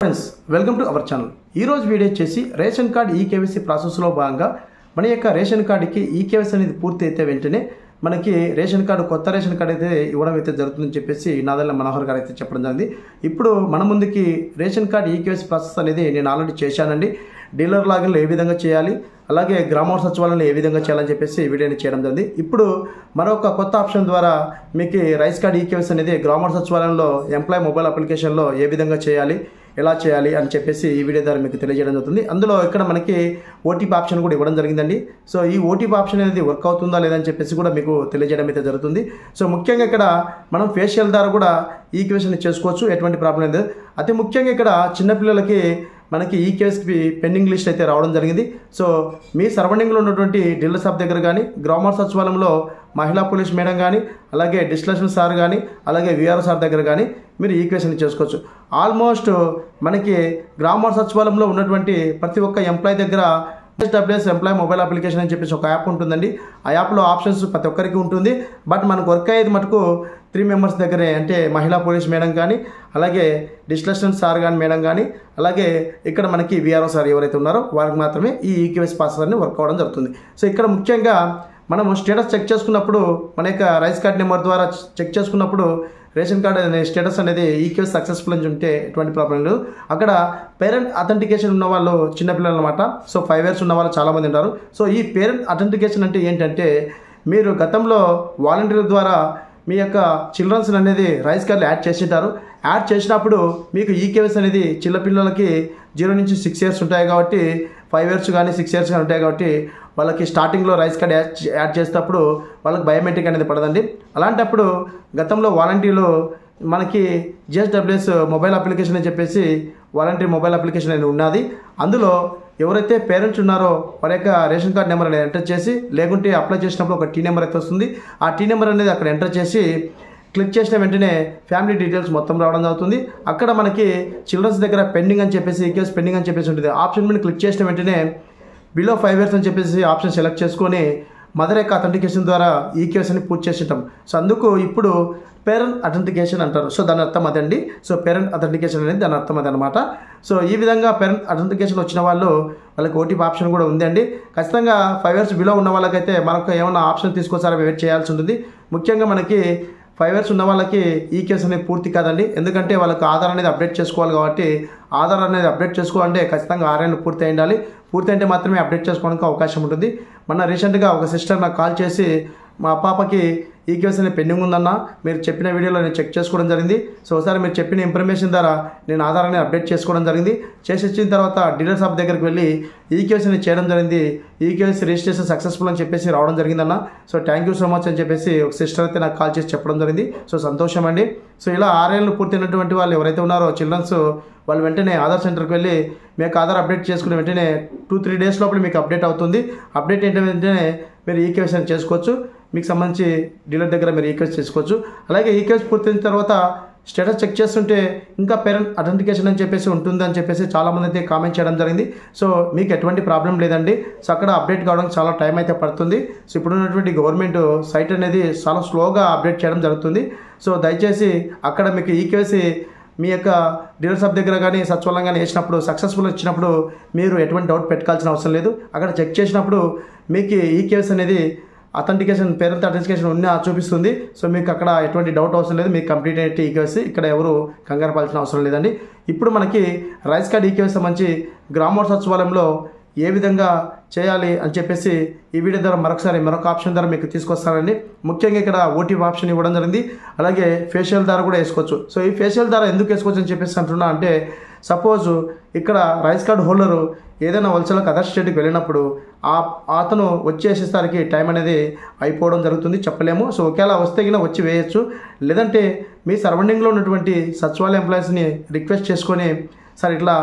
Friends welcome to our channel. ఈరోజు video వచ్చేసి ration card eKYC ప్రాసెస్లో భాగంగా మన యొక్క రేషన్ కార్డుకి ఈకేవైసీ అనేది పూర్తి అయితే వెంటనే మనకి రేషన్ కార్డు కొత్త రేషన్ కార్డు అయితే ఇవ్వడం అయితే జరుగుతుందని చెప్పేసి నాదెల్ల మనోహర్ గారు అయితే చెప్పడం జరిగింది. ఇప్పుడు మన ముందుకి రేషన్ కార్డు ఈకేవైసీ ప్రాసెస్ అనేది నేను ఆల్రెడీ చేశానండి. డీలర్ లాగిన్లో ఏ విధంగా చేయాలి, అలాగే గ్రామ సచివాలయంలో ఏ విధంగా చేయాలని చెప్పేసి వీడియోని చేయడం జరిగింది. ఇప్పుడు మరొక కొత్త ఆప్షన్ ద్వారా మీకు రైస్ కార్డ్ ఈకేవైసీ అనేది గ్రామ సచివాలయంలో ఎంప్లాయ్ మొబైల్ అప్లికేషన్లో ఏ విధంగా చేయాలి, ఎలా చేయాలి అని చెప్పేసి ఈ వీడియో ద్వారా మీకు తెలియజేయడం జరుగుతుంది. అందులో ఇక్కడ మనకి ఓటీపీ ఆప్షన్ కూడా ఇవ్వడం జరిగిందండి. సో ఈ ఓటీపీ ఆప్షన్ అనేది వర్క్ అవుతుందా లేదని చెప్పేసి కూడా మీకు తెలియజేయడం అయితే జరుగుతుంది. సో ముఖ్యంగా ఇక్కడ మనం ఫేషియల్ ద్వారా కూడా ఈకేవైసీ చేసుకోవచ్చు, ఎటువంటి ప్రాబ్లం లేదు. అతి ముఖ్యంగా ఇక్కడ చిన్నపిల్లలకి మనకి ఈకేవైసీ పెండింగ్ లిస్ట్ అయితే రావడం జరిగింది. సో మీ సరౌండింగ్లో ఉన్నటువంటి డీలర్ షాప్ దగ్గర కానీ, గ్రామ సచివాలయంలో మహిళా పోలీస్ మేడం కానీ, అలాగే డిస్టిలేషన్ సార్ కానీ, అలాగే విఆర్ఓ సార్ దగ్గర కానీ మీరు ఈకేవైసీ చేసుకోవచ్చు. ఆల్మోస్ట్ మనకి గ్రామ సచివాలయంలో ఉన్నటువంటి ప్రతి ఒక్క ఎంప్లాయీ దగ్గర ఎస్డబ్ల్యూఎస్ ఎంప్లాయ్ మొబైల్ అప్లికేషన్ అని చెప్పేసి ఒక యాప్ ఉంటుందండి. ఆ యాప్లో ఆప్షన్స్ ప్రతి ఒక్కరికి ఉంటుంది. బట్ మనకు వర్క్ అయ్యేది మటుకు 3 మెంబర్స్ దగ్గరే, అంటే మహిళా పోలీస్ మేడం కానీ, అలాగే డిస్టిలేషన్ సార్ కానీ మేడం కానీ, అలాగే ఇక్కడ మనకి విఆర్ఓ సార్ ఎవరైతే ఉన్నారో వారికి మాత్రమే ఈ ఈకేవైసీ ప్రాసెస్ అన్ని వర్క్ అవ్వడం జరుగుతుంది. సో ఇక్కడ ముఖ్యంగా మనం స్టేటస్ చెక్ చేసుకున్నప్పుడు మన యొక్క రైస్ కార్డ్ నెంబర్ ద్వారా చెక్ చేసుకున్నప్పుడు రేషన్ కార్డ్ అనే స్టేటస్ అనేది ఈకేవైసీ సక్సెస్ఫుల్ అని ఉంటే ఎటువంటి ప్రాబ్లం లేదు. అక్కడ పేరెంట్ అథెంటికేషన్ ఉన్న వాళ్ళు చిన్నపిల్లలు అనమాట. సో 5 years ఉన్న వాళ్ళు చాలామంది ఉంటారు. సో ఈ పేరెంట్ అథెంటికేషన్ అంటే ఏంటంటే, మీరు గతంలో వాలంటీర్ల ద్వారా మీ యొక్క చిల్డ్రన్స్ అనేది రైస్ కార్డులు యాడ్ చేసింటారు. యాడ్ చేసినప్పుడు మీకు ఈకేవైసీ అనేది చిన్నపిల్లలకి 0 నుంచి 6 years ఉంటాయి కాబట్టి, 5 years కానీ 6 years కానీ ఉంటాయి కాబట్టి వాళ్ళకి స్టార్టింగ్లో రైస్ కార్డ్ యాడ్ చేసేటప్పుడు వాళ్ళకి బయోమెట్రిక్ అనేది పడదండి. అలాంటప్పుడు గతంలో వాలంటీర్లు మనకి జిఎస్డబ్ల్యూఎస్ మొబైల్ అప్లికేషన్ అని చెప్పేసి వాలంటీర్ మొబైల్ అప్లికేషన్ అనేది ఉన్నది. అందులో ఎవరైతే పేరెంట్స్ ఉన్నారో వారి యొక్క రేషన్ కార్డ్ నెంబర్ అనేది ఎంటర్ చేసి, లేకుంటే అప్లై చేసినప్పుడు ఒక టీ నెంబర్ అయితే వస్తుంది. ఆ టీ నెంబర్ అనేది అక్కడ ఎంటర్ చేసి క్లిక్ చేసిన వెంటనే ఫ్యామిలీ డీటెయిల్స్ మొత్తం రావడం జరుగుతుంది. అక్కడ మనకి చిల్డ్రన్స్ దగ్గర పెండింగ్ అని చెప్పేసి ఈకేవైసీ పెండింగ్ అని చెప్పేసి ఉంటుంది. ఆప్షన్ మీద క్లిక్ చేసిన వెంటనే బిలో 5 years అని చెప్పేసి ఆప్షన్ సెలెక్ట్ చేసుకొని మదర్ యొక్క అథెంటికేషన్ ద్వారా ఈకేవైసీని పూర్తి చేసి ఉంటాం. సో అందుకు ఇప్పుడు పేరెంట్ అథెంటికేషన్ అంటారు. సో దాని అర్థం అదండి. సో పేరెంట్ అథెంటికేషన్ అనేది దాని అర్థం అదనమాట. సో ఈ విధంగా పేరెంట్ అథెంటికేషన్ వచ్చిన వాళ్ళకి ఓటీపీ ఆప్షన్ కూడా ఉందండి. ఖచ్చితంగా 5 years బిలో ఉన్న వాళ్ళకైతే మనకు ఏమైనా ఆప్షన్ తీసుకొస్తారో వెయిట్ చేయాల్సి ఉంటుంది. ముఖ్యంగా మనకి 5 years ఉన్న వాళ్ళకి ఈకేవైసీ అనేది పూర్తి కాదండి. ఎందుకంటే వాళ్ళకి ఆధార్ అనేది అప్డేట్ చేసుకోవాలి కాబట్టి, ఆధార్ అనేది అప్డేట్ చేసుకోవాలంటే ఖచ్చితంగా 6 ఏళ్ళు పూర్తి అయ్యాలి. పూర్తి అంటే మాత్రమే అప్డేట్ చేసుకోవడానికి అవకాశం ఉంటుంది. మొన్న రీసెంట్గా ఒక సిస్టర్ నాకు కాల్ చేసి, మా పాపకి ఈకేవైసీ అనేది పెండింగ్ ఉందన్న, మీరు చెప్పిన వీడియోలో నేను చెక్ చేసుకోవడం జరిగింది. సో ఒకసారి మీరు చెప్పిన ఇన్ఫర్మేషన్ ద్వారా నేను ఆధార్ అనేది అప్డేట్ చేసుకోవడం జరిగింది. చేసి ఇచ్చిన తర్వాత డీలర్ షాప్ దగ్గరికి వెళ్ళి ఈకేవైసీని చేయడం జరిగింది. ఈకేవైసీ రిజిస్ట్రేషన్ సక్సెస్ఫుల్ అని చెప్పేసి రావడం జరిగిందన్న. So thank you so much అని చెప్పేసి ఒక సిస్టర్ అయితే నాకు కాల్ చేసి చెప్పడం జరిగింది. సో సంతోషం అండి. సో ఇలా 6 ఏళ్ళు పూర్తయినటువంటి వాళ్ళు ఎవరైతే ఉన్నారో చిల్డ్రన్స్, వాళ్ళు వెంటనే ఆధార్ సెంటర్కి వెళ్ళి మీకు ఆధార్ అప్డేట్ చేసుకునే వెంటనే 2-3 days లోపల మీకు అప్డేట్ అవుతుంది. అప్డేట్ ఏంటంటే వెంటనే మీరు ఈకేవైసీ చేసుకోవచ్చు. మీకు సంబంధించి డీలర్ దగ్గర మీరు ఈకేవైసీ చేసుకోవచ్చు. అలాగే ఈకేవైసీ పూర్తయిన తర్వాత స్టేటస్ చెక్ చేస్తుంటే ఇంకా పేరెంట్ అథెంటికేషన్ అని చెప్పేసి ఉంటుందని చెప్పేసి చాలామంది అయితే కామెంట్ చేయడం జరిగింది. సో మీకు ఎటువంటి ప్రాబ్లం లేదండి. సో అక్కడ అప్డేట్ కావడానికి చాలా టైం అయితే పడుతుంది. సో ఇప్పుడున్నటువంటి గవర్నమెంట్ సైట్ అనేది చాలా స్లోగా అప్డేట్ చేయడం జరుగుతుంది. సో దయచేసి అక్కడ మీకు ఈకేవైసీ మీ యొక్క డీలర్ షాప్ దగ్గర కానీ సచివాలయం కానీ వేసినప్పుడు సక్సెస్ఫుల్ వచ్చినప్పుడు మీరు ఎటువంటి డౌట్ పెట్టుకోవాల్సిన అవసరం లేదు. అక్కడ చెక్ చేసినప్పుడు మీకు ఈకేవైసీ అనేది అథెంటికేషన్, పేరెంట్ అథెంటికేషన్ ఉన్న చూపిస్తుంది. సో మీకు అక్కడ ఎటువంటి డౌట్ అవసరం లేదు. మీకు కంప్లీట్ అయితే ఈకేవైసీ, ఇక్కడ ఎవరు కంగారు పడాల్సిన అవసరం లేదండి. ఇప్పుడు మనకి రైస్ కార్డ్ ఈకేవైసీ సంబంధించి గ్రామ సచివాలయంలో ఏ విధంగా చేయాలి అని చెప్పేసి ఈ వీడియో ద్వారా మరొక ఆప్షన్ ద్వారా మీకు తీసుకొస్తానండి. ముఖ్యంగా ఇక్కడ ఓటీపీ ఆప్షన్ ఇవ్వడం జరిగింది. అలాగే ఫేషియల్ ద్వారా కూడా వేసుకోవచ్చు. సో ఈ ఫేషియల్ ద్వారా ఎందుకు వేసుకోవచ్చు అని చెప్పేసి అంటున్నా అంటే, సపోజ్ ఇక్కడ రైస్ కార్డ్ హోల్డరు ఏదైనా వలసలకు అదర్ స్టేట్కి వెళ్ళినప్పుడు అతను వచ్చేసేసరికి టైం అనేది అయిపోవడం జరుగుతుంది, చెప్పలేము. సో ఒకవేళ వస్తే కింద వచ్చి వేయచ్చు. లేదంటే మీ సరౌండింగ్లో ఉన్నటువంటి సచివాలయ ఎంప్లాయీస్ని రిక్వెస్ట్ చేసుకొని, సార్ ఇట్లా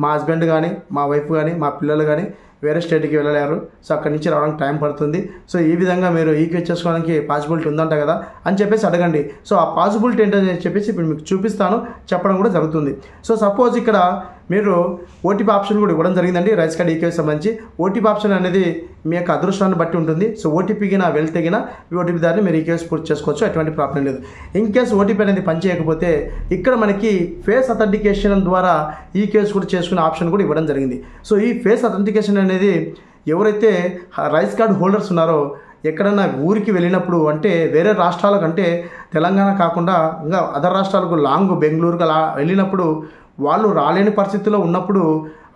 మా హస్బెండ్ కానీ, మా వైఫ్ కానీ, మా పిల్లలు కానీ వేరే స్టేట్కి వెళ్ళలేరు, సో అక్కడి నుంచి రావడానికి టైం పడుతుంది. సో ఈ విధంగా మీరు ఈక్వేట్ చేసుకోవడానికి పాసిబిలిటీ ఉందంట కదా అని చెప్పేసి అడగండి. సో ఆ పాసిబిలిటీ ఏంటని చెప్పేసి ఇప్పుడు మీకు చూపిస్తాను, చెప్పడం కూడా జరుగుతుంది. సో సపోజ్ ఇక్కడ మీరు ఓటీపీ ఆప్షన్ కూడా ఇవ్వడం జరిగిందండి రైస్ కార్డ్ ఈకేవైసీ సంబంధించి. ఓటీపీ ఆప్షన్ అనేది మీ యొక్క అదృష్టాన్ని బట్టి ఉంటుంది. సో ఓటీపీకి వెళ్తే ఈ ఓటీపీ దాన్ని మీరు ఈకేవైసీ పూర్తి చేసుకోవచ్చు, ఎటువంటి ప్రాబ్లం లేదు. ఇన్ కేసు ఓటీపీ అనేది పనిచేయకపోతే ఇక్కడ మనకి ఫేస్ అథెంటికేషన్ ద్వారా ఈకేవైసీ కూడా చేసుకునే ఆప్షన్ కూడా ఇవ్వడం జరిగింది. సో ఈ ఫేస్ అథెంటికేషన్ అనేది ఎవరైతే రైస్ కార్డ్ హోల్డర్స్ ఉన్నారో ఎక్కడన్నా ఊరికి వెళ్ళినప్పుడు, అంటే వేరే రాష్ట్రాలకు, అంటే తెలంగాణ కాకుండా ఇంకా అదర్ రాష్ట్రాలకు లాంగ్ బెంగళూరుకు అలా వెళ్ళినప్పుడు వాళ్ళు రాలేని పరిస్థితిలో ఉన్నప్పుడు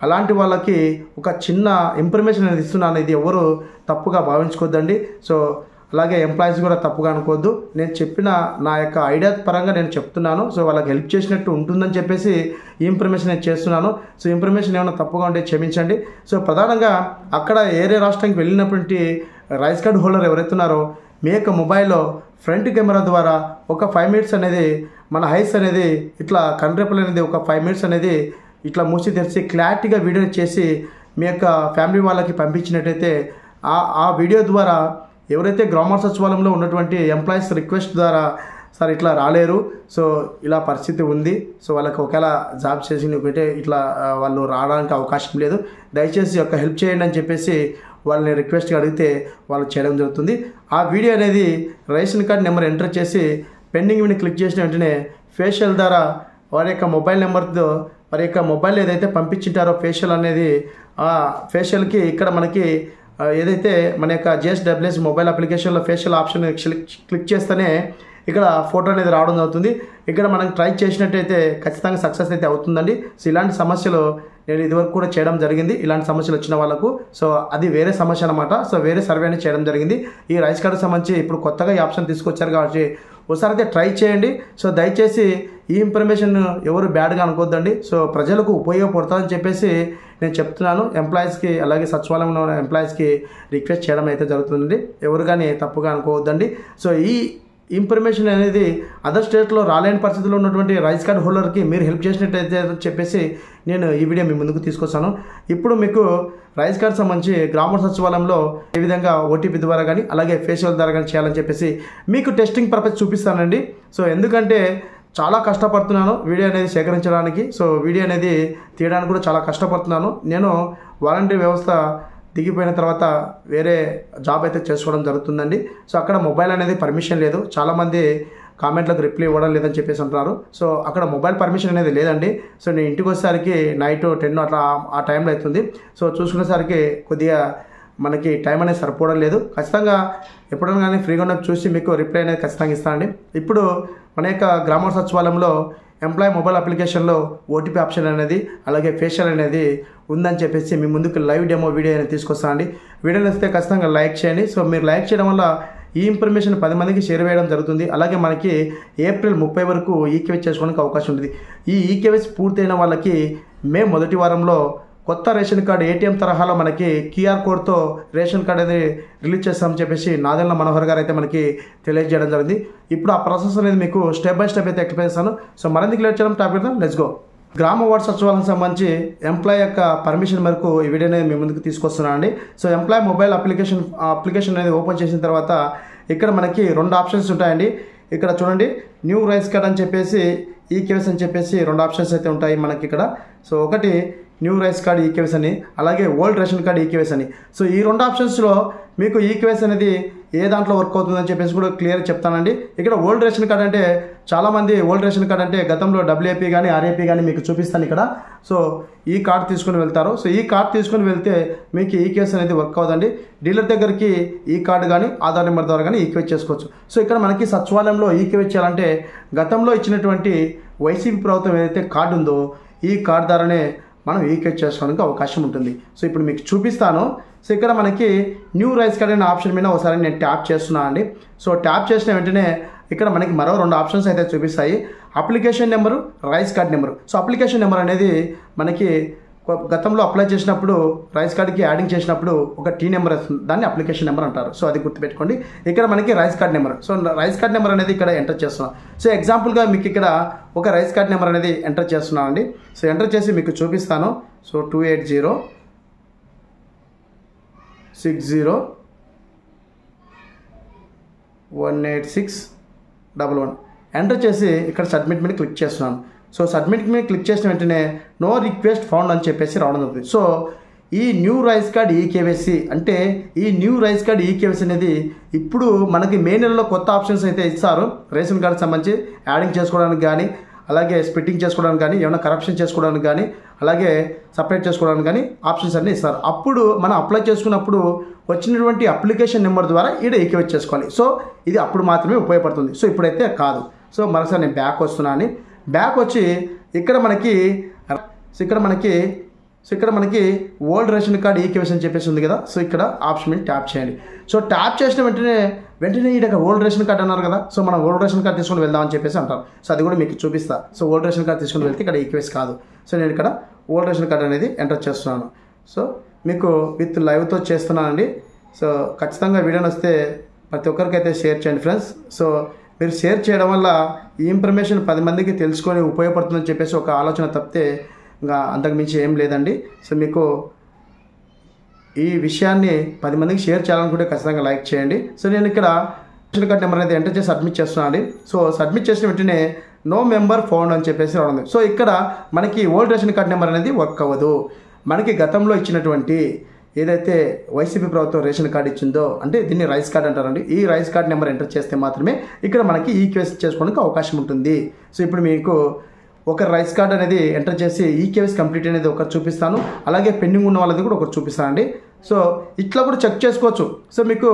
అలాంటి వాళ్ళకి ఒక చిన్న ఇన్ఫర్మేషన్ అనేది ఇస్తున్నాను. ఇది ఎవరు తప్పుగా భావించుకోవద్దండి. సో అలాగే ఎంప్లాయీస్ కూడా తప్పుగా అనుకోవద్దు. నేను చెప్పిన నా యొక్క ఐడియా పరంగా నేను చెప్తున్నాను. సో వాళ్ళకి హెల్ప్ చేసినట్టు ఉంటుందని చెప్పేసి ఈ ఇన్ఫర్మేషన్ నేను చేస్తున్నాను. సో ఇన్ఫర్మేషన్ ఏమైనా తప్పుగా ఉంటే క్షమించండి. సో ప్రధానంగా అక్కడ ఏరే రాష్ట్రానికి వెళ్ళినటువంటి రైస్ కార్డ్ హోల్డర్ ఎవరైతే ఉన్నారో మీ యొక్క మొబైల్లో ఫ్రంట్ కెమెరా ద్వారా ఒక 5 మినిట్స్ అనేది మన హైస్ అనేది ఇట్లా కంట్రేపుల్ అనేది ఒక 5 మినిట్స్ అనేది ఇట్లా మూసి తెరిచి క్లారిటీగా వీడియో చేసి మీ యొక్క ఫ్యామిలీ వాళ్ళకి పంపించినట్టయితే ఆ వీడియో ద్వారా ఎవరైతే గ్రామ సచివాలయంలో ఉన్నటువంటి ఎంప్లాయీస్ రిక్వెస్ట్ ద్వారా సార్ ఇట్లా రాలేరు, సో ఇలా పరిస్థితి ఉంది, సో వాళ్ళకి ఒకవేళ జాబ్ చేసి ఒకటే ఇట్లా వాళ్ళు రావడానికి అవకాశం లేదు, దయచేసి ఒక హెల్ప్ చేయండి అని చెప్పేసి వాళ్ళని రిక్వెస్ట్గా అడిగితే వాళ్ళు చేయడం జరుగుతుంది. ఆ వీడియో అనేది రేషన్ కార్డ్ నెంబర్ ఎంటర్ చేసి పెండింగ్ మీద క్లిక్ చేసిన వెంటనే ఫేషియల్ ద్వారా వారి యొక్క మొబైల్ నెంబర్తో వారి యొక్క మొబైల్ ఏదైతే పంపించింటారో ఫేషియల్ అనేది ఆ ఫేషియల్కి ఇక్కడ మనకి ఏదైతే మన యొక్క జిఎస్డబ్ల్యూఎస్ మొబైల్ అప్లికేషన్లో ఫేషియల్ ఆప్షన్ క్లిక్ చేస్తేనే ఇక్కడ ఫోటో అనేది రావడం అవుతుంది. ఇక్కడ మనం ట్రై చేసినట్టయితే ఖచ్చితంగా సక్సెస్ అయితే అవుతుందండి. సో ఇలాంటి సమస్యలు నేను ఇదివరకు కూడా చేయడం జరిగింది, ఇలాంటి సమస్యలు వచ్చిన వాళ్ళకు. సో అది వేరే సమస్య అనమాట. సో వేరే సర్వే అనేది చేయడం జరిగింది. ఈ రైస్ కార్డు సంబంధించి ఇప్పుడు కొత్తగా ఈ ఆప్షన్ తీసుకొచ్చారు కాబట్టి ఒకసారి అయితే ట్రై చేయండి. సో దయచేసి ఈ ఇన్ఫర్మేషన్ ఎవరు బ్యాడ్గా అనుకోవద్దండి. సో ప్రజలకు ఉపయోగపడుతుందని చెప్పేసి నేను చెప్తున్నాను. ఎంప్లాయీస్కి అలాగే సచివాలయంలో ఉన్న ఎంప్లాయీస్కి రిక్వెస్ట్ చేయడం అయితే జరుగుతుంది. ఎవరు కానీ తప్పుగా అనుకోవద్దండి. సో ఈ ఇన్ఫర్మేషన్ అనేది అదర్ స్టేట్లో రాలేని పరిస్థితుల్లో ఉన్నటువంటి రైస్ కార్డ్ హోల్డర్కి మీరు హెల్ప్ చేసినట్టయితే చెప్పేసి నేను ఈ వీడియో మీ ముందుకు తీసుకొస్తాను. ఇప్పుడు మీకు రైస్ కార్డ్ సంబంధించి గ్రామ సచివాలయంలో ఏ విధంగా ఓటీపీ ద్వారా కానీ అలాగే ఫేషియల్ ద్వారా కానీ చేయాలని చెప్పేసి మీకు టెస్టింగ్ పర్పస్ చూపిస్తానండి. సో ఎందుకంటే చాలా కష్టపడుతున్నాను వీడియో అనేది సేకరించడానికి. సో వీడియో అనేది తీయడానికి కూడా చాలా కష్టపడుతున్నాను. నేను వాలంటీర్ వ్యవస్థ దిగిపోయిన తర్వాత వేరే జాబ్ అయితే చేసుకోవడం జరుగుతుందండి. సో అక్కడ మొబైల్ అనేది పర్మిషన్ లేదు. చాలామంది కామెంట్లకు రిప్లై ఇవ్వడం లేదని చెప్పేసి అంటున్నారు. సో అక్కడ మొబైల్ పర్మిషన్ అనేది లేదండి. సో నేను ఇంటికి వచ్చేసరికి నైట్ 10 అట్లా ఆ టైంలో అవుతుంది. సో చూసుకునేసరికి కొద్దిగా మనకి టైం అనేది సరిపోవడం లేదు. ఖచ్చితంగా ఎప్పుడైనా కానీ ఫ్రీగా ఉన్నప్పుడు చూసి మీకు రిప్లై అనేది ఖచ్చితంగా ఇస్తానండి. ఇప్పుడు మన యొక్క గ్రామ సచివాలయంలో ఎంప్లాయీ మొబైల్ అప్లికేషన్లో ఓటీపీ ఆప్షన్ అనేది అలాగే ఫేషియల్ అనేది ఉందని చెప్పేసి మీ ముందుకు లైవ్ డెమో వీడియో అనేది తీసుకొస్తానండి. వీడియో నచ్చితే ఖచ్చితంగా లైక్ చేయండి. సో మీరు లైక్ చేయడం వల్ల ఈ ఇన్ఫర్మేషన్ 10 మందికి షేర్ చేయడం జరుగుతుంది. అలాగే మనకి ఏప్రిల్ 30 వరకు ఈకేవైసీ చేసుకోవడానికి అవకాశం ఉంటుంది. ఈ ఈకేవైసీ పూర్తయిన వాళ్ళకి మే మొదటి వారంలో కొత్త రేషన్ కార్డు ఏటీఎం తరహాలో మనకి క్యూఆర్ కోడ్తో రేషన్ కార్డు అనేది రిలీజ్ చేస్తామని చెప్పేసి నాదెళ్ల మనోహర్ గారు అయితే మనకి తెలియజేయడం జరిగింది. ఇప్పుడు ఆ ప్రాసెస్ అనేది మీకు స్టెప్ బై స్టెప్ అయితే ఎక్స్ప్లెయిన్ చేస్తాను. సో మరింత క్లియర్ చేయడం టాపిక్ లెట్స్ గో. గ్రామ వార్డు సచివాలయం సంబంధించి ఎంప్లాయీ యొక్క పర్మిషన్ మేరకు ఈ వీడియో అనేది మీ ముందుకు తీసుకొస్తున్నాను అండి. సో ఎంప్లాయీ మొబైల్ అప్లికేషన్ అనేది ఓపెన్ చేసిన తర్వాత ఇక్కడ మనకి 2 ఆప్షన్స్ ఉంటాయండి. ఇక్కడ చూడండి, న్యూ రైస్ కార్డ్ అని చెప్పేసి ఈకేవైసీ అని చెప్పేసి 2 ఆప్షన్స్ అయితే ఉంటాయి మనకి ఇక్కడ. సో ఒకటి న్యూ రైస్ కార్డ్ ఈకేవైసీ అని, అలాగే ఓల్డ్ రేషన్ కార్డ్ ఈకేవైసీ అని. సో ఈ 2 ఆప్షన్స్లో మీకు ఈకేవైసీ అనేది ఏ దాంట్లో వర్క్ అవుతుందని చెప్పేసి కూడా క్లియర్ చెప్తానండి. ఇక్కడ ఓల్డ్ రేషన్ కార్డ్ అంటే చాలామంది ఓల్డ్ రేషన్ కార్డ్ అంటే గతంలో డబ్ల్యూఏపీ కానీ ఆర్ఏపీ కానీ మీకు చూపిస్తాను ఇక్కడ. సో ఈ కార్డ్ తీసుకుని వెళ్తారు. సో ఈ కార్డ్ తీసుకుని వెళ్తే మీకు ఈకేవైసీ అనేది వర్క్ అవుతుందండి. డీలర్ దగ్గరికి ఈ కార్డు కానీ ఆధార్ నెంబర్ ద్వారా కానీ ఈకేవైసీ చేసుకోవచ్చు. సో ఇక్కడ మనకి సచివాలయంలో ఈకేవైసీ చేయాలంటే గతంలో ఇచ్చినటువంటి వైసీపీ ప్రభుత్వం ఏదైతే కార్డు ఉందో ఈ కార్డు ద్వారానే మనం ఈకేవైసీ చేసుకోవడానికి అవకాశం ఉంటుంది. సో ఇప్పుడు మీకు చూపిస్తాను. సో ఇక్కడ మనకి న్యూ రైస్ కార్డ్ అనే ఆప్షన్ మీద ఒకసారి నేను ట్యాప్ చేస్తున్నాను అండి. సో ట్యాప్ చేసిన వెంటనే ఇక్కడ మనకి మరో 2 ఆప్షన్స్ అయితే చూపిస్తాయి, application number, rice card number. So application number అనేది మనకి గతంలో అప్లై చేసినప్పుడు రైస్ కార్డ్కి యాడింగ్ చేసినప్పుడు ఒక టీ నెంబర్ వస్తుంది, దాన్ని అప్లికేషన్ నెంబర్ అంటారు. సో అది గుర్తుపెట్టుకోండి. ఇక్కడ మనకి rice card number. So rice card number అనేది ఇక్కడ ఎంటర్ చేస్తున్నాం. సో ఎగ్జాంపుల్గా మీకు ఇక్కడ ఒక రైస్ కార్డ్ నెంబర్ అనేది ఎంటర్ చేస్తున్నాను అండి. సో ఎంటర్ చేసి మీకు చూపిస్తాను. సో 28060186111 ఎంటర్ చేసి ఇక్కడ సబ్మిట్ మీద క్లిక్ చేస్తున్నాను. సో సబ్మిట్ మీద క్లిక్ చేసిన వెంటనే నో రిక్వెస్ట్ ఫౌండ్ అని చెప్పేసి రావడం జరుగుతుంది. సో ఈ న్యూ రైస్ కార్డ్ ఈకేవైసీ అంటే ఈ న్యూ రైస్ కార్డ్ ఈకేవైసీ అనేది ఇప్పుడు మనకి మే నెలలో కొత్త ఆప్షన్స్ అయితే ఇస్తారు. రేషన్ కార్డుకి సంబంధించి యాడింగ్ చేసుకోవడానికి కానీ, అలాగే స్ప్లిట్టింగ్ చేసుకోవడానికి కానీ, ఏమైనా కరప్షన్ చేసుకోవడానికి కానీ, అలాగే సపరేట్ చేసుకోవడానికి కానీ ఆప్షన్స్ అన్నీ ఇస్తారు. అప్పుడు మనం అప్లై చేసుకున్నప్పుడు వచ్చినటువంటి అప్లికేషన్ నెంబర్ ద్వారా ఈడ ఈకేవైసీ చేసుకోవాలి. సో ఇది అప్పుడు మాత్రమే ఉపయోగపడుతుంది. సో ఇప్పుడైతే కాదు. సో మరోసారి నేను బ్యాక్ వస్తున్నాను. బ్యాక్ వచ్చి ఇక్కడ మనకి ఓల్డ్ రేషన్ కార్డ్ ఈకేవైసీ అని చెప్పేసి ఉంది కదా. సో ఇక్కడ ఆప్షన్ మీద ట్యాప్ చేయండి. సో ట్యాప్ చేసిన వెంటనే ఇక్కడ ఓల్డ్ రేషన్ కార్డ్ అన్నారు కదా. సో మనం ఓల్డ్ రేషన్ కార్డ్ తీసుకొని వెళ్దామని చెప్పేసి అంటారు. సో అది కూడా మీకు చూపిస్తా. సో ఓల్డ్ రేషన్ కార్డ్ తీసుకొని వెళ్తే ఇక్కడ ఈకేవైసీ కాదు. సో నేను ఇక్కడ ఓల్డ్ రేషన్ కార్డ్ అనేది ఎంటర్ చేస్తున్నాను. సో మీకు విత్ లైవ్తో చేస్తున్నానండి. సో ఖచ్చితంగా వీడియోని వస్తే ప్రతి ఒక్కరికైతే షేర్ చేయండి ఫ్రెండ్స్. సో మీరు షేర్ చేయడం వల్ల ఈ ఇన్ఫర్మేషన్ 10 మందికి తెలుసుకొని ఉపయోగపడుతుందని చెప్పేసి ఒక ఆలోచన తప్పితే ఇంకా అంతకుమించి ఏం లేదండి. సో మీకు ఈ విషయాన్ని 10 మందికి షేర్ చేయాలనుకుంటే ఖచ్చితంగా లైక్ చేయండి. సో నేను ఇక్కడ రేషన్ కార్డ్ నెంబర్ అనేది ఎంటర్ చేసి సబ్మిట్ చేస్తున్నాను అండి. సో సబ్మిట్ చేసిన వెంటనే నో మెంబర్ ఫౌండ్ అని చెప్పేసి రావడం. సో ఇక్కడ మనకి ఓల్డ్ రేషన్ కార్డ్ నెంబర్ అనేది వర్క్ అవ్వదు. మనకి గతంలో ఇచ్చినటువంటి ఏదైతే వైసీపీ ప్రభుత్వం రేషన్ కార్డు ఇచ్చిందో, అంటే దీన్ని రైస్ కార్డ్ అంటారండి, ఈ రైస్ కార్డ్ నెంబర్ ఎంటర్ చేస్తే మాత్రమే ఇక్కడ మనకి ఈకేవైసీ చేసుకోవడానికి అవకాశం ఉంటుంది. సో ఇప్పుడు మీకు ఒక రైస్ కార్డ్ అనేది ఎంటర్ చేసి ఈకేవైసీ కంప్లీట్ అనేది ఒకటి చూపిస్తాను, అలాగే పెండింగ్ ఉన్న వాళ్ళది కూడా ఒకటి చూపిస్తాను అండి. సో ఇట్లా కూడా చెక్ చేసుకోవచ్చు. సో మీకు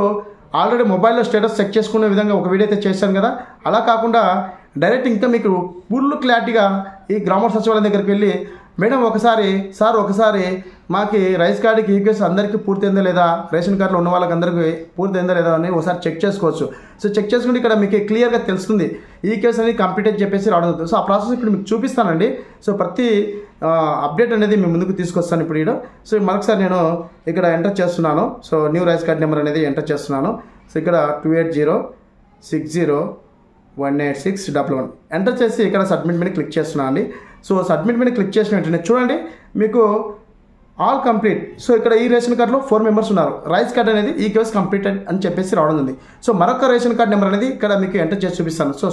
ఆల్రెడీ మొబైల్లో స్టేటస్ చెక్ చేసుకునే విధంగా ఒక వీడియో అయితే చేశాను కదా. అలా కాకుండా డైరెక్ట్ ఇంకా మీకు ఫుల్ క్లారిటీగా ఈ గ్రామ సచివాలయం దగ్గరికి వెళ్ళి మేడం ఒకసారి మాకు రైస్ కార్డుకి ఈకేవైసీ అందరికీ పూర్తయిందా లేదా, రేషన్ కార్డులో ఉన్న వాళ్ళకి అందరికీ పూర్తయిందా లేదా అని ఒకసారి చెక్ చేసుకోవచ్చు. సో చెక్ చేసుకుంటే ఇక్కడ మీకు క్లియర్గా తెలుస్తుంది ఈకేవైసీ అనేది కంప్లీట్ అని చెప్పేసి రావడం అవుతుంది. సో ఆ ప్రాసెస్ ఇప్పుడు మీకు చూపిస్తానండి. సో ప్రతి అప్డేట్ అనేది మీ ముందుకు తీసుకొస్తాను ఇప్పుడు ఇక్కడ. సో మరొకసారి నేను ఇక్కడ ఎంటర్ చేస్తున్నాను. So new rice card number అనేది ఎంటర్ చేస్తున్నాను. సో ఇక్కడ 2806018611 ఎంటర్ చేసి ఇక్కడ సబ్మిట్ మీద క్లిక్ చేస్తున్నాను అండి. సో సబ్మిట్ మీద క్లిక్ చేసిన వెంటనే చూడండి మీకు ఆల్ కంప్లీట్. సో ఇక్కడ ఈ రేషన్ కార్డులో 4 మెంబర్స్ ఉన్నారు. రైస్ కార్డ్ అనేది ఈకేవైసీ కంప్లీటెడ్ అని చెప్పేసి రావడం ఉంది. సో మరొక రేషన్ కార్డ్ నెంబర్ అనేది ఇక్కడ మీకు ఎంటర్ చేసి చూపిస్తాను. సో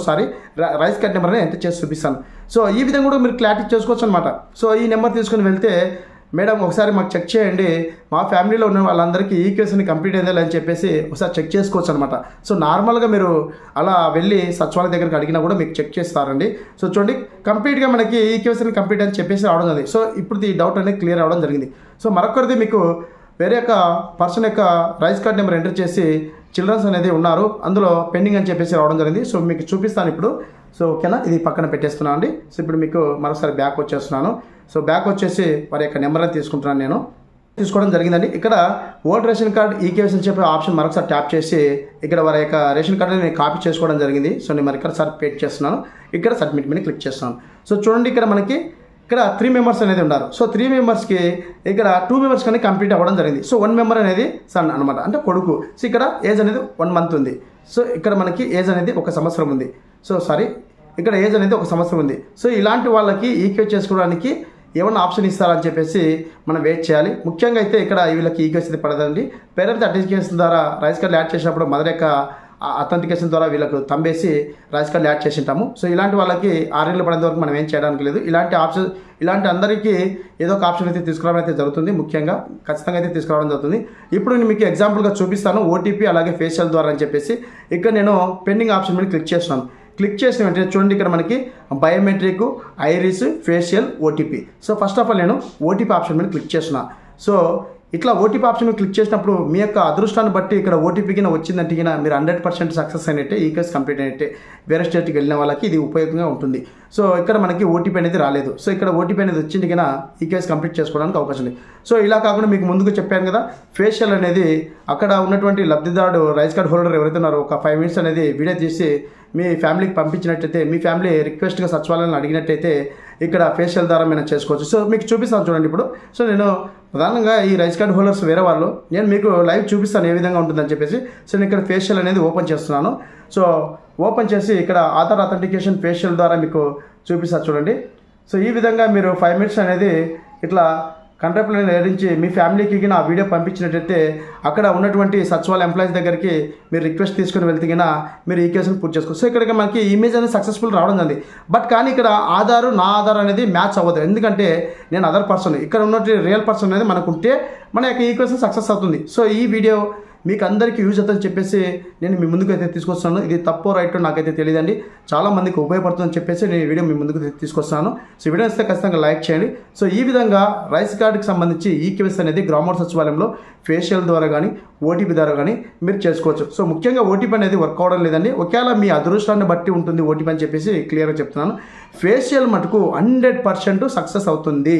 రైస్ కార్డ్ నెంబర్ అనేది ఎంటర్ చేసి చూపిస్తాను. సో ఈ విధంగా కూడా మీరు క్లారిటీ చేసుకోవచ్చు అనమాట. సో ఈ నెంబర్ తీసుకుని వెళ్తే మేడం ఒకసారి మాకు చెక్ చేయండి, మా ఫ్యామిలీలో ఉన్న వాళ్ళందరికీ ఈకేవైసీ కంప్లీట్ అయిందా అని చెప్పేసి ఒకసారి చెక్ చేసుకోవచ్చు అనమాట. సో నార్మల్గా మీరు అలా వెళ్ళి సచివాలయం దగ్గరికి అడిగినా కూడా మీకు చెక్ చేస్తారండి. సో చూడండి కంప్లీట్గా మనకి ఈకేవైసీ కంప్లీట్ అని చెప్పేసి రావడం జరిగింది. సో ఇప్పుడు ఈ డౌట్ అనేది క్లియర్ అవ్వడం జరిగింది. సో మరొకరిది మీకు వేరే యొక్క పర్సన్ యొక్క రైస్ కార్డ్ నెంబర్ ఎంటర్ చేసి చిల్డ్రన్స్ అనేది ఉన్నారు, అందులో పెండింగ్ అని చెప్పేసి రావడం జరిగింది. సో మీకు చూపిస్తాను ఇప్పుడు. సో ఓకేనా, ఇది పక్కన పెట్టేస్తున్నాను అండి. సో ఇప్పుడు మీకు మరోసారి బ్యాక్ వచ్చేస్తున్నాను. సో బ్యాక్ వచ్చేసి వారి యొక్క నెంబర్ అని తీసుకుంటున్నాను, నేను తీసుకోవడం జరిగిందండి. ఇక్కడ ఓల్డ్ రేషన్ కార్డ్ ఈకేవైసీ అని చెప్పే ఆప్షన్ మరొకసారి ట్యాప్ చేసి ఇక్కడ వారి యొక్క రేషన్ కార్డుని నేను కాపీ చేసుకోవడం జరిగింది. సో నేను మరి ఇక్కడ సార్ పేస్ట్ చేస్తున్నాను, ఇక్కడ సబ్మిట్ మీద క్లిక్ చేస్తున్నాను. సో చూడండి ఇక్కడ మనకి ఇక్కడ 3 మెంబర్స్ అనేది ఉన్నారు. సో 3 మెంబర్స్కి ఇక్కడ 2 మెంబర్స్ కానీ కంప్లీట్ అవ్వడం జరిగింది. సో 1 మెంబర్ అనేది సన్ అనమాట, అంటే కొడుకు. సో ఇక్కడ ఏజ్ అనేది 1 మంత్ ఉంది. సో ఇక్కడ మనకి ఏజ్ అనేది 1 సంవత్సరం ఉంది. ఇక్కడ ఏజ్ అనేది 1 సంవత్సరం ఉంది. సో ఇలాంటి వాళ్ళకి ఈకేవైసీ చేసుకోవడానికి ఏమన్నా ఆప్షన్ ఇస్తారని చెప్పేసి మనం వెయిట్ చేయాలి. ముఖ్యంగా అయితే ఇక్కడ వీళ్ళకి ఈకేవైసీ పడదండి. పేరెంట్ అథెంటికేషన్ ద్వారా రైస్ కార్డు యాడ్ చేసినప్పుడు మదర్ యొక్క అథెంటికేషన్ ద్వారా వీళ్ళకు తంబేసి రైస్ కార్డు యాడ్ చేసి ఉంటాము. సో ఇలాంటి వాళ్ళకి 6 ఏళ్ళు పడేంత వరకు మనం ఏం చేయడానికి లేదు. ఇలాంటి అందరికీ ఏదో ఒక ఆప్షన్ అయితే తీసుకురావడం అయితే జరుగుతుంది. ముఖ్యంగా ఖచ్చితంగా అయితే తీసుకురావడం జరుగుతుంది. ఇప్పుడు నేను మీకు ఎగ్జాంపుల్గా చూపిస్తాను ఓటీపీ అలాగే ఫేషియల్ ద్వారా అని చెప్పేసి. ఇక్కడ నేను పెండింగ్ ఆప్షన్ మీద క్లిక్ చేస్తున్నాను. క్లిక్ చేసిన వెంటనే చూడండి ఇక్కడ మనకి biometric, iris, facial, OTP. So first of all నేను ఓటీపీ ఆప్షన్ మీద క్లిక్ చేస్తున్నా. సో ఇట్లా ఓటీపీ ఆప్షన్ క్లిక్ చేసినప్పుడు మీ యొక్క అదృష్టాన్ని బట్టి ఇక్కడ ఓటీపీ కింద వచ్చిందంటే కింద మీరు 100% సక్సెస్ అయినట్టే, ఈకేవైసీ కంప్లీట్ అయినట్టే. వేరే స్టేట్కి వెళ్ళిన వాళ్ళకి ఇది ఉపయోగంగా ఉంటుంది. సో ఇక్కడ మనకి ఓటీపీ అనేది రాలేదు. సో ఇక్కడ ఓటీపీ అనేది వచ్చింది కింద ఈకేవైసీ కంప్లీట్ చేసుకోవడానికి అవకాశం ఉంది. సో ఇలా కాకుండా మీకు ముందుకు చెప్పాను కదా, ఫేషియల్ అనేది అక్కడ ఉన్నటువంటి లబ్ధిదారుడు రైస్ కార్డ్ హోల్డర్ ఎవరైతే ఉన్నారో ఒక 5 మినిట్స్ అనేది వీడియో తీసి మీ ఫ్యామిలీకి పంపించినట్టయితే, మీ ఫ్యామిలీ రిక్వెస్ట్గా సచివాలయాన్ని అడిగినట్టయితే ఇక్కడ ఫేషియల్ ద్వారా మనం చేసుకోవచ్చు. సో మీకు చూపిస్తాను చూడండి ఇప్పుడు. సో నేను ప్రధానంగా ఈ రైస్ కార్డ్ హోల్డర్స్ వేరే వాళ్ళు, నేను మీకు లైవ్ చూపిస్తాను ఏ విధంగా ఉంటుందని చెప్పేసి. సో నేను ఇక్కడ ఫేషియల్ అనేది ఓపెన్ చేస్తున్నాను. సో ఓపెన్ చేసి ఇక్కడ ఆధార్ అథెంటికేషన్ ఫేషియల్ ద్వారా మీకు చూపిస్తాను చూడండి. సో ఈ విధంగా మీరు 5 మినిట్స్ అనేది ఇట్లా కంట్రాక్ట్ నిర్వహించి మీ ఫ్యామిలీకి ఆ వీడియో పంపించినట్టయితే అక్కడ ఉన్నటువంటి సచివాలయ ఎంప్లాయీస్ దగ్గరికి మీరు రిక్వెస్ట్ తీసుకుని వెళ్తే మీరు ఈ కేసును పూర్తి చేసుకోవచ్చు. సో ఇక్కడ మనకి ఇమేజ్ అనేది సక్సెస్ఫుల్ రావడం జరిగింది. బట్ కానీ ఇక్కడ నా ఆధార్ అనేది మ్యాచ్ అవ్వదు. ఎందుకంటే నేను అదర్ పర్సన్, ఇక్కడ ఉన్నటువంటి రియల్ పర్సన్ అనేది మనకు ఉంటే మన యొక్క ఈ కేసు సక్సెస్ అవుతుంది. సో ఈ వీడియో మీకు అందరికీ యూజ్ అవుతుందని చెప్పేసి నేను మీ ముందుకు అయితే తీసుకొస్తున్నాను. ఇది తప్పో రైట్ నాకైతే తెలియదండి, చాలా మందికి ఉపయోగపడుతుందని చెప్పేసి నేను ఈ వీడియో మీ ముందుకు తీసుకొస్తున్నాను. సో వీడియో వస్తే ఖచ్చితంగా లైక్ చేయండి. సో ఈ విధంగా రైస్ కార్డుకి సంబంధించి ఈ కేవైసీ అనేది గ్రామ సచివాలయంలో ఫేషియల్ ద్వారా కానీ ఓటీపీ ద్వారా కానీ మీరు చేసుకోవచ్చు. సో ముఖ్యంగా ఓటీపీ అనేది వర్క్ అవడం లేదండి, ఒకవేళ మీ అదృష్టాన్ని బట్టి ఉంటుంది ఓటీపీ అని చెప్పేసి క్లియర్గా చెప్తున్నాను. ఫేషియల్ మటుకు 100% సక్సెస్ అవుతుంది.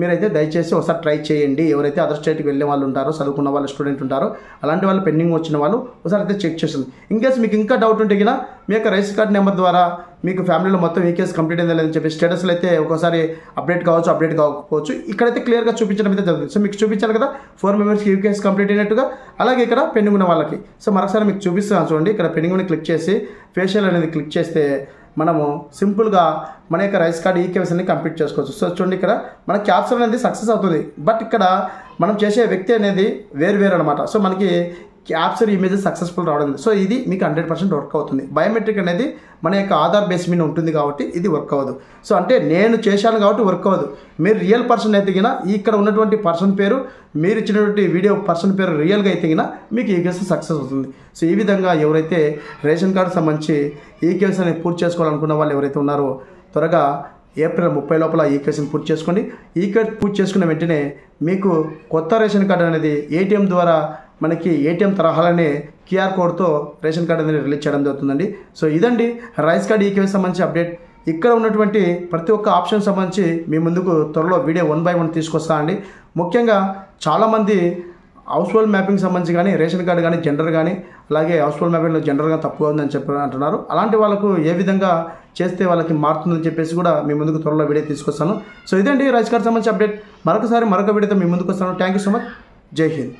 మీరైతే దయచేసి ఒకసారి ట్రై చేయండి. ఎవరైతే అదర్ స్టేట్కి వెళ్ళే వాళ్ళు ఉంటారో, చదువుకున్న వాళ్ళు, స్టూడెంట్ ఉంటారో, అలాంటి వాళ్ళు పెండింగ్ వచ్చిన వాళ్ళు ఒకసారి అయితే చెక్ చేస్తుంది. ఇన్కేస్ మీకు ఇంకా డౌట్ ఉంటే కన్నా మీ యొక్క రైస్ కార్డ్ నెంబర్ ద్వారా మీకు ఫ్యామిలీలో మొత్తం ఈ కేసు కంప్లీట్ అయిందా లేదని చెప్పి స్టేటస్లో అయితే ఒకసారి అప్డేట్ కావచ్చు, అప్డేట్ కాకపోవచ్చు. ఇక్కడైతే క్లియర్గా చూపించడం అయితే జరుగుతుంది. సో మీకు చూపించాను కదా 4 మెంబర్స్కి ఈ కేసు కంప్లీట్ అయినట్టుగా, అలాగే ఇక్కడ పెండింగ్ ఉన్న వాళ్ళకి. సో మరొకసారి మీకు చూపిస్తాను చూడండి. ఇక్కడ పెండింగ్ ఉన్న క్లిక్ చేసి ఫేషియల్ అనేది క్లిక్ చేస్తే మనము సింపుల్గా మన యొక్క రైస్ కార్డ్ ఈ కేవైసీని కంప్లీట్ చేసుకోవచ్చు. సో చూడండి, ఇక్కడ మన క్యాప్చర్ అనేది సక్సెస్ అవుతుంది. బట్ ఇక్కడ మనం చేసే వ్యక్తి అనేది వేరు అనమాట. సో మనకి క్యాప్చర్ ఇమేజ్ సక్సెస్ఫుల్ రావడం. సో ఇది మీకు 100% వర్క్ అవుతుంది. బయోమెట్రిక్ అనేది మన యొక్క ఆధార్ బేస్ మీద ఉంటుంది కాబట్టి ఇది వర్క్ అవ్వదు. సో అంటే నేను చేశాను కాబట్టి వర్క్ అవ్వదు. మీరు రియల్ పర్సన్ అయితే ఇక్కడ ఉన్నటువంటి పర్సన్ పేరు, మీరు ఇచ్చినటువంటి వీడియో పర్సన్ పేరు రియల్గా అయితే మీకు ఈ కేసు సక్సెస్ అవుతుంది. సో ఈ విధంగా ఎవరైతే రేషన్ కార్డు సంబంధించి ఈ కేసుని పూర్తి చేసుకోవాలనుకున్న వాళ్ళు ఎవరైతే ఉన్నారో త్వరగా ఏప్రిల్ 30 లోపల ఈ కేసుని పూర్తి చేసుకోండి. ఈ కేసు పూర్తి చేసుకున్న వెంటనే మీకు కొత్త రేషన్ కార్డు అనేది ఏటీఎం ద్వారా మనకి ఏటీఎం తరహాలనే క్యూఆర్ కోడ్తో రేషన్ కార్డు అనేది రిలీజ్ చేయడం జరుగుతుందండి. సో ఇదండి రైస్ కార్డ్ ఈ కేసు సంబంధించి అప్డేట్. ఇక్కడ ఉన్నటువంటి ప్రతి ఒక్క ఆప్షన్ సంబంధించి మీ ముందుకు త్వరలో వీడియో 1 by 1 తీసుకొస్తా అండి. ముఖ్యంగా చాలామంది హౌస్ హోల్డ్ మ్యాపింగ్ సంబంధించి కానీ రేషన్ కార్డు కానీ జెండర్ కానీ అలాగే హౌస్ హోల్డ్ మ్యాపింగ్లో జెండర్గా తప్పుగా ఉందని చెప్పి అంటున్నారు. అలాంటి వాళ్ళకు ఏ విధంగా చేస్తే వాళ్ళకి మారుతుందని చెప్పేసి కూడా మీ ముందుకు త్వరలో వీడియో తీసుకొస్తాను. సో ఇదండి రైస్ కార్డ్ సంబంధించి అప్డేట్. మరొక వీడియోతో మీ ముందుకు వస్తాను. Thank you so much. జై హింద్.